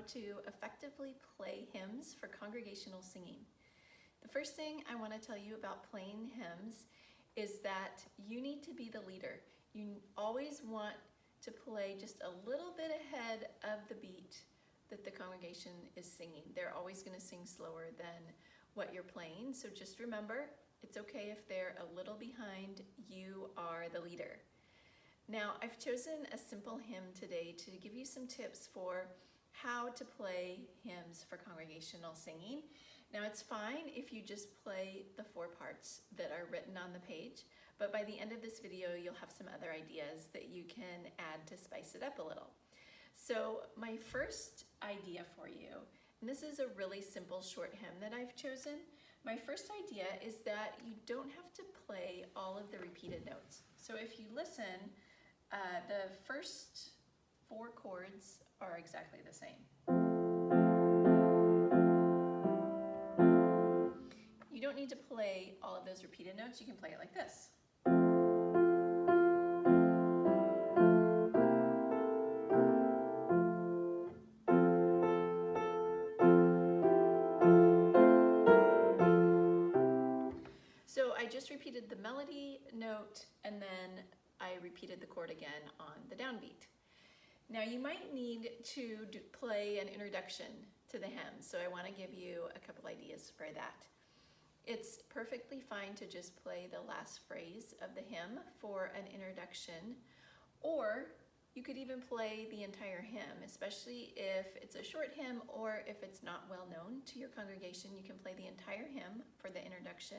to effectively play hymns for congregational singing. The first thing I want to tell you about playing hymns is that you need to be the leader. You always want to play just a little bit ahead of the beat that the congregation is singing. They're always going to sing slower than what you're playing, so just remember, it's okay if they're a little behind, you are the leader. Now, I've chosen a simple hymn today to give you some tips for how to play hymns for congregational singing. Now, it's fine if you just play the 4 parts that are written on the page, but by the end of this video, you'll have some other ideas that you can add to spice it up a little. So my first idea for you, and this is a really simple short hymn that I've chosen, my first idea is that you don't have to play all of the repeated notes. So if you listen, the first 4 chords are exactly the same. You don't need to play all of those repeated notes, you can play it like this. So I just repeated the melody note and then I repeated the chord again on the downbeat. Now you might need to play an introduction to the hymn, so I want to give you a couple ideas for that. It's perfectly fine to just play the last phrase of the hymn for an introduction, or you could even play the entire hymn, especially if it's a short hymn or if it's not well known to your congregation. You can play the entire hymn for the introduction.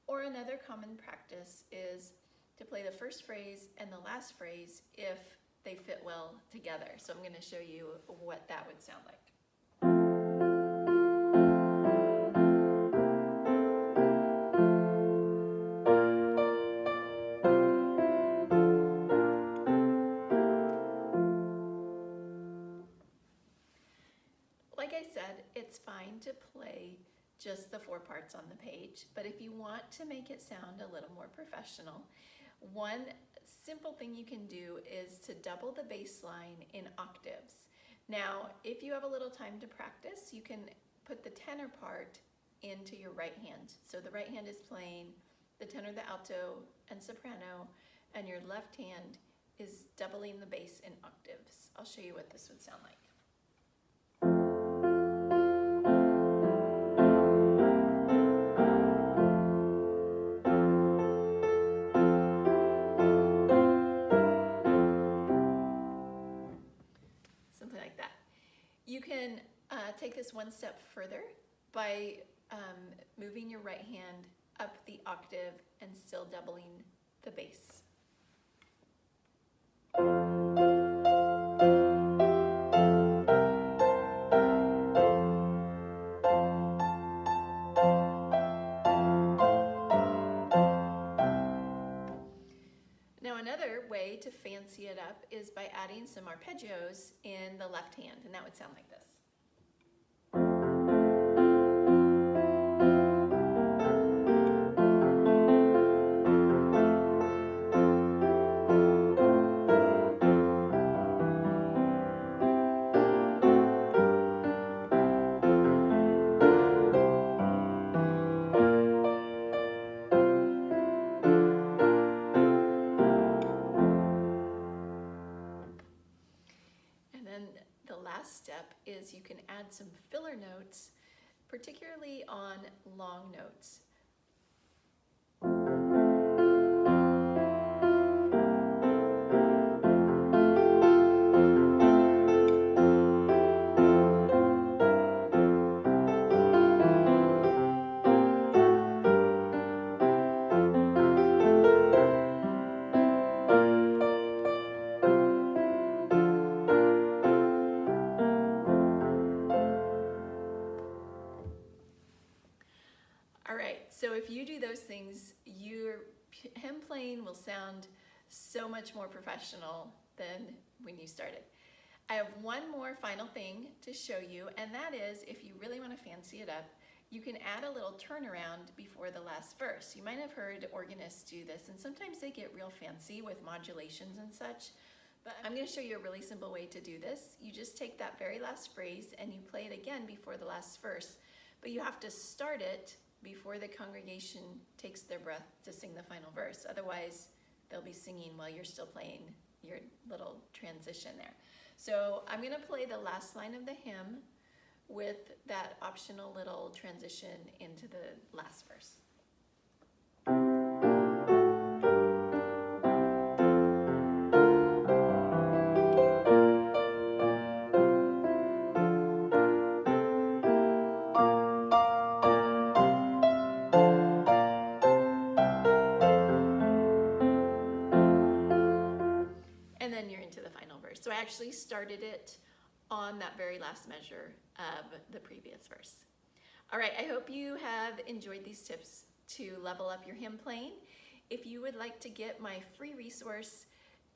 Or another common practice is to play the first phrase and the last phrase if they fit well together. So I'm going to show you what that would sound like. Like I said, it's fine to play just the 4 parts on the page, but if you want to make it sound a little more professional, one simple thing you can do is to double the bass line in octaves. Now, if you have a little time to practice, you can put the tenor part into your right hand. So the right hand is playing the tenor, the alto, and soprano, and your left hand is doubling the bass in octaves. I'll show you what this would sound like. You can take this one step further by moving your right hand up the octave and still doubling the bass. Now another way to fancy it up is by adding some arpeggios in the left hand, and that would sound like this. Step is you can add some filler notes, particularly on long notes. So if you do those things, your hymn playing will sound so much more professional than when you started. I have one more final thing to show you, and that is if you really want to fancy it up, you can add a little turnaround before the last verse. You might have heard organists do this, and sometimes they get real fancy with modulations and such. But I'm going to show you a really simple way to do this. You just take that very last phrase and you play it again before the last verse, but you have to start it before the congregation takes their breath to sing the final verse. Otherwise, they'll be singing while you're still playing your little transition there. So I'm going to play the last line of the hymn with that optional little transition into the last verse. And then you're into the final verse. So I actually started it on that very last measure of the previous verse. All right, I hope you have enjoyed these tips to level up your hymn playing. If you would like to get my free resource,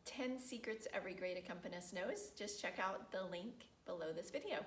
10 Secrets Every Great Accompanist Knows, just check out the link below this video.